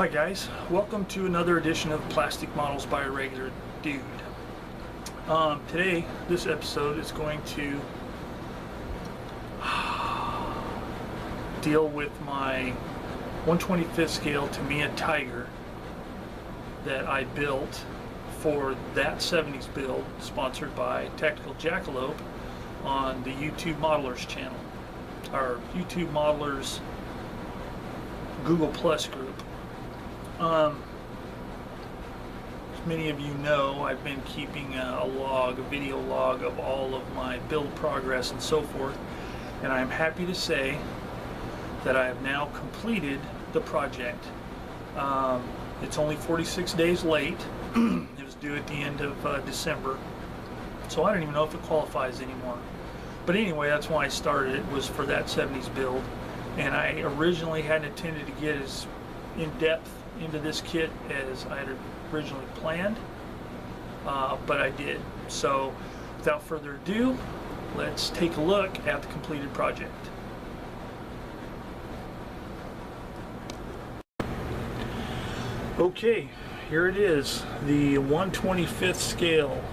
Hi guys, welcome to another edition of Plastic Models by a Regular Dude. Today, this episode is going to deal with my 1/25th scale Tamiya Tiger that I built for that 70s build, sponsored by Tactical Jackalope on the YouTube Modelers channel, our YouTube Modelers Google Plus group. As many of you know, I've been keeping a video log of all of my build progress and so forth, and I'm happy to say that I have now completed the project. It's only 46 days late. It was due at the end of December, so I don't even know if it qualifies anymore. But anyway, that's why I started it, was for that 70s build, and I originally hadn't intended to get as in-depth into this kit as I had originally planned, but I did. So without further ado, let's take a look at the completed project. Okay, here it is, the 1/25th scale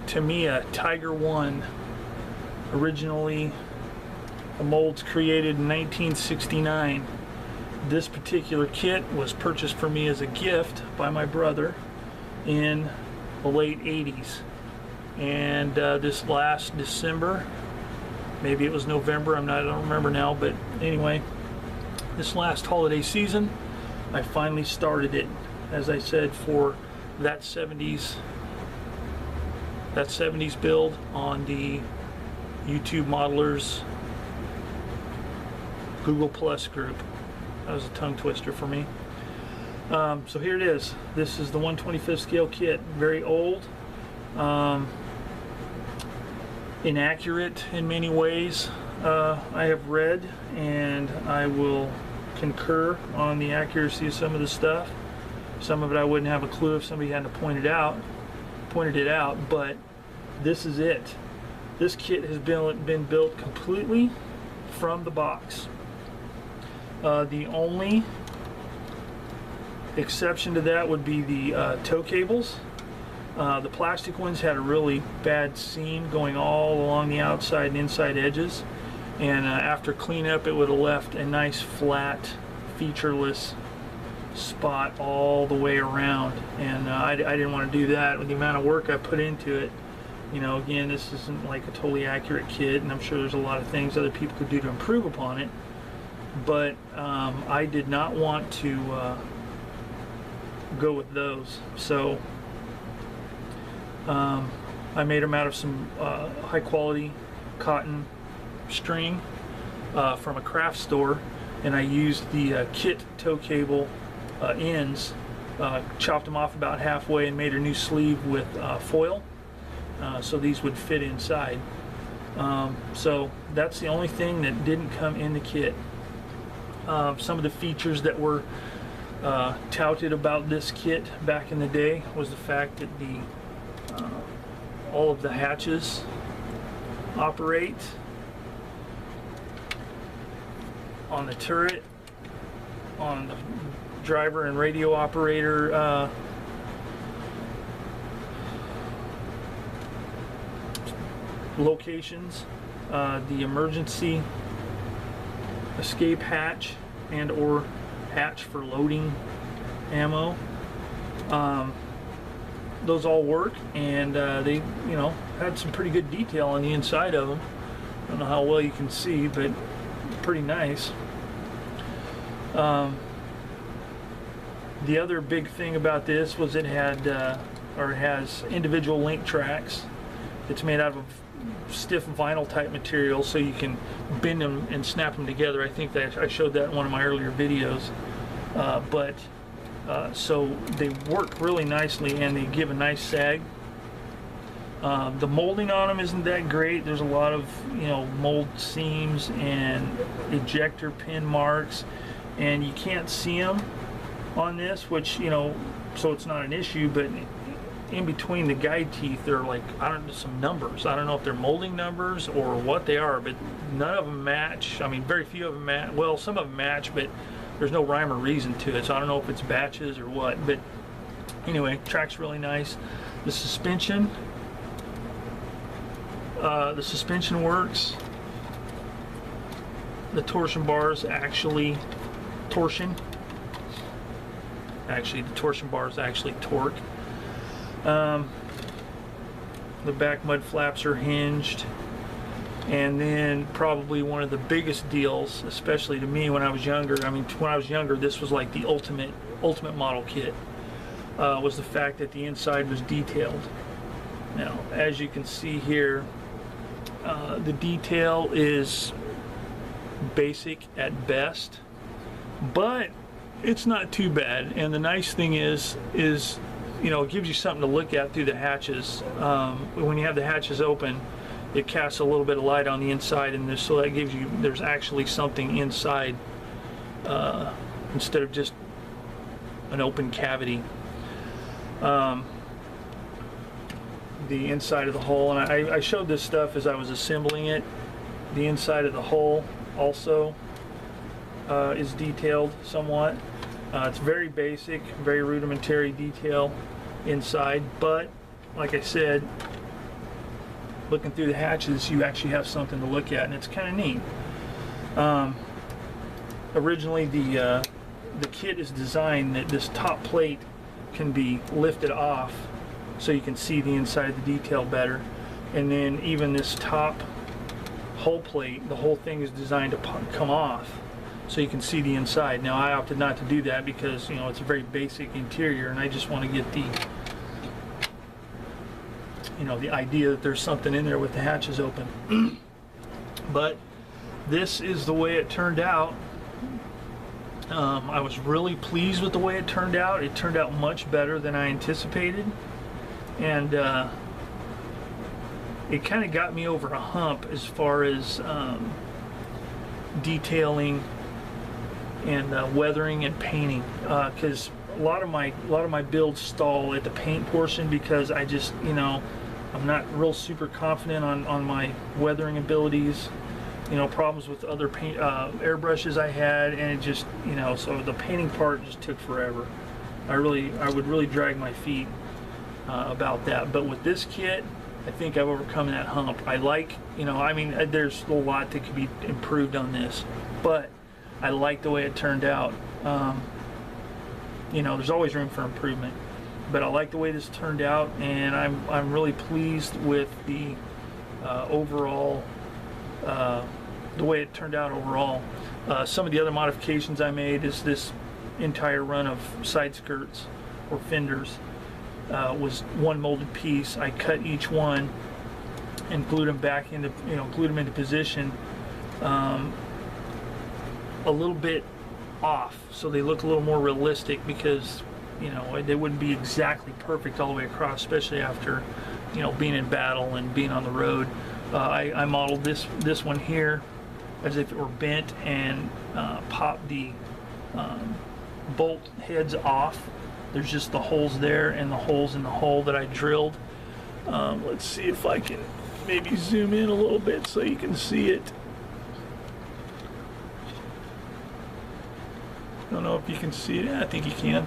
Tamiya Tiger 1. Originally, the molds created in 1969. This particular kit was purchased for me as a gift by my brother in the late 80s. And this last December, maybe it was November, I don't remember now, but anyway, this last holiday season, I finally started it, as I said, for that 70s build on the YouTube Modelers Google Plus group. That was a tongue twister for me. So here it is. This is the 1/25th scale kit. Very old, inaccurate in many ways, I have read, and I will concur on the accuracy of some of the stuff. Some of it I wouldn't have a clue if somebody hadn't pointed it out, but this is it. This kit has been built completely from the box. The only exception to that would be the tow cables. The plastic ones had a really bad seam going all along the outside and inside edges, and after cleanup it would have left a nice flat, featureless spot all the way around, and I didn't want to do that with the amount of work I put into it. You know, again, this isn't like a totally accurate kit, and I'm sure there's a lot of things other people could do to improve upon it. But I did not want to go with those, so I made them out of some high quality cotton string from a craft store, and I used the kit tow cable ends, chopped them off about halfway and made a new sleeve with foil, so these would fit inside. So that's the only thing that didn't come in the kit. Some of the features that were touted about this kit back in the day was the fact that all of the hatches operate on the turret, on the driver and radio operator locations, the emergency escape hatch and or hatch for loading ammo. Those all work, and they, you know, had some pretty good detail on the inside of them. I don't know how well you can see, but pretty nice. The other big thing about this was it had or has individual link tracks. It's made out of stiff vinyl type material, so you can bend them and snap them together. I think that I showed that in one of my earlier videos. So they work really nicely, and they give a nice sag. The molding on them isn't that great. There's a lot of, you know, mold seams and ejector pin marks, and you can't see them on this, which, you know, so it's not an issue, but in between the guide teeth there are, like, I don't know, some numbers. I don't know if they're molding numbers or what they are, but none of them match. I mean, very few of them match. Well, some of them match, but there's no rhyme or reason to it, so I don't know if it's batches or what, but anyway, track's really nice. The suspension works. The torsion bars actually torsion. Actually, the torsion bars actually torque. The back mud flaps are hinged. And then probably one of the biggest deals, especially to me when I was younger, I mean, when I was younger, this was like the ultimate model kit, was the fact that the inside was detailed. Now, as you can see here, the detail is basic at best, but it's not too bad. And the nice thing is you know, it gives you something to look at through the hatches. When you have the hatches open, it casts a little bit of light on the inside, and so that gives you, there's actually something inside instead of just an open cavity. The inside of the hull, and I showed this stuff as I was assembling it. The inside of the hull also is detailed somewhat. It's very basic, very rudimentary detail inside, but like I said, looking through the hatches, you actually have something to look at, and it's kind of neat. Originally, the kit is designed that this top plate can be lifted off so you can see the inside of the detail better, and then even this top hull plate, the whole thing is designed to come off so you can see the inside. Now, I opted not to do that because, you know, it's a very basic interior, and I just want to get the, you know, the idea that there's something in there with the hatches open. But this is the way it turned out. I was really pleased with the way it turned out. It turned out much better than I anticipated, and it kind of got me over a hump as far as detailing and weathering and painting, because a lot of my builds stall at the paint portion because I just, you know, I'm not real super confident on my weathering abilities. You know, problems with other paint airbrushes I had, and it just, you know, so the painting part just took forever. I would really drag my feet about that. But with this kit, I think I've overcome that hump. I like, you know, I mean, there's a lot that could be improved on this, but I like the way it turned out. You know, there's always room for improvement, but I like the way this turned out, and I'm really pleased with the overall, the way it turned out overall. Some of the other modifications I made is this entire run of side skirts or fenders was one molded piece. I cut each one and glued them back into, you know, glued them into position a little bit off, so they look a little more realistic, because, you know, they wouldn't be exactly perfect all the way across, especially after, you know, being in battle and being on the road. I modeled this one here as if it were bent, and popped the bolt heads off. There's just the holes there and the holes in the hull that I drilled. Let's see if I can maybe zoom in a little bit so you can see it. I don't know if you can see it. I think you can.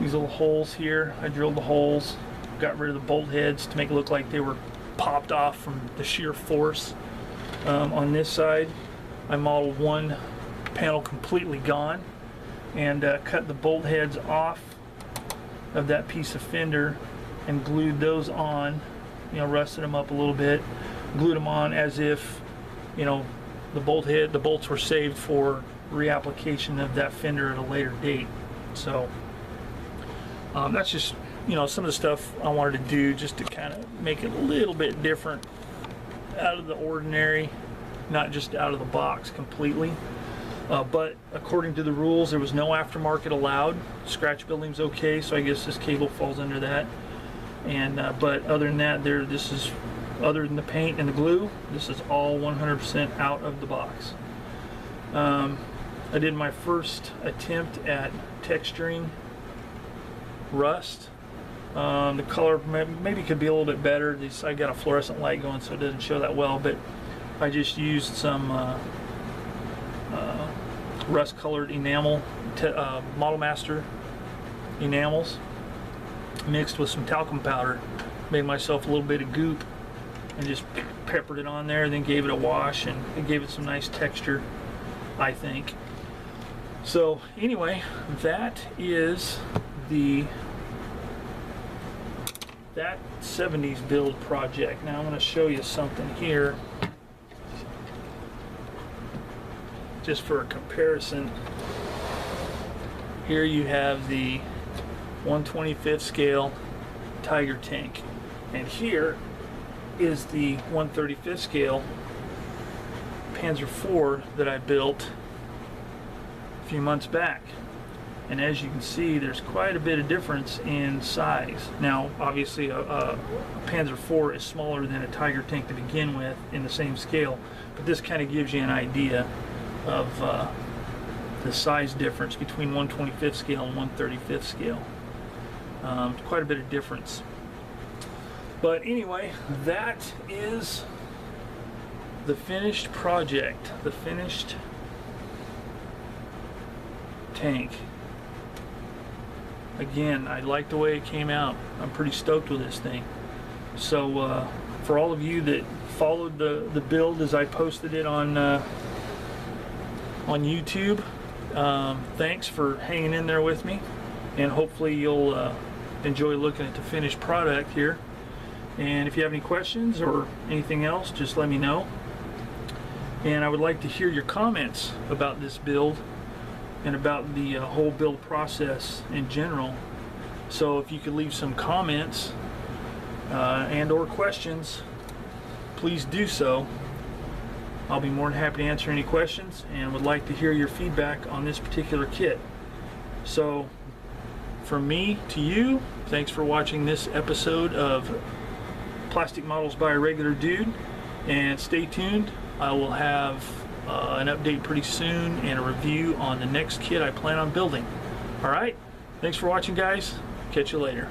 These little holes here, I drilled the holes, got rid of the bolt heads to make it look like they were popped off from the sheer force. On this side, I modeled one panel completely gone, and cut the bolt heads off of that piece of fender and glued those on, you know, rusted them up a little bit, glued them on as if, you know, the bolts were saved for reapplication of that fender at a later date. So that's just, you know, some of the stuff I wanted to do just to kind of make it a little bit different, out of the ordinary, not just out of the box completely. But according to the rules, there was no aftermarket allowed. Scratch building's okay, so I guess this cable falls under that. And but other than that, this is, other than the paint and the glue, this is all 100% out of the box. I did my first attempt at texturing rust. The color maybe could be a little bit better. I got a fluorescent light going, so it doesn't show that well, but I just used some rust colored enamel, Model Master enamels mixed with some talcum powder. Made myself a little bit of goop and just peppered it on there, and then gave it a wash, and it gave it some nice texture, I think. So anyway, that is that 70s build project. Now I'm going to show you something here just for a comparison. Here you have the 1/25th scale Tiger tank, and here is the 1/35th scale Panzer IV that I built a few months back. And as you can see, there's quite a bit of difference in size. Now obviously a Panzer IV is smaller than a Tiger tank to begin with in the same scale, but this kind of gives you an idea of the size difference between 1/25th scale and 1/35th scale. Quite a bit of difference. But anyway, that is the finished project, the finished tank. Again, I like the way it came out. I'm pretty stoked with this thing. So for all of you that followed the build as I posted it on YouTube, thanks for hanging in there with me, and hopefully you'll enjoy looking at the finished product here. And if you have any questions or anything else, just let me know. And I would like to hear your comments about this build and about the whole build process in general. So if you could leave some comments and or questions, please do so. I'll be more than happy to answer any questions, and would like to hear your feedback on this particular kit. So from me to you, thanks for watching this episode of Plastic Models by a Regular Dude, and stay tuned. I will have an update pretty soon and a review on the next kit I plan on building. Alright, thanks for watching, guys. Catch you later.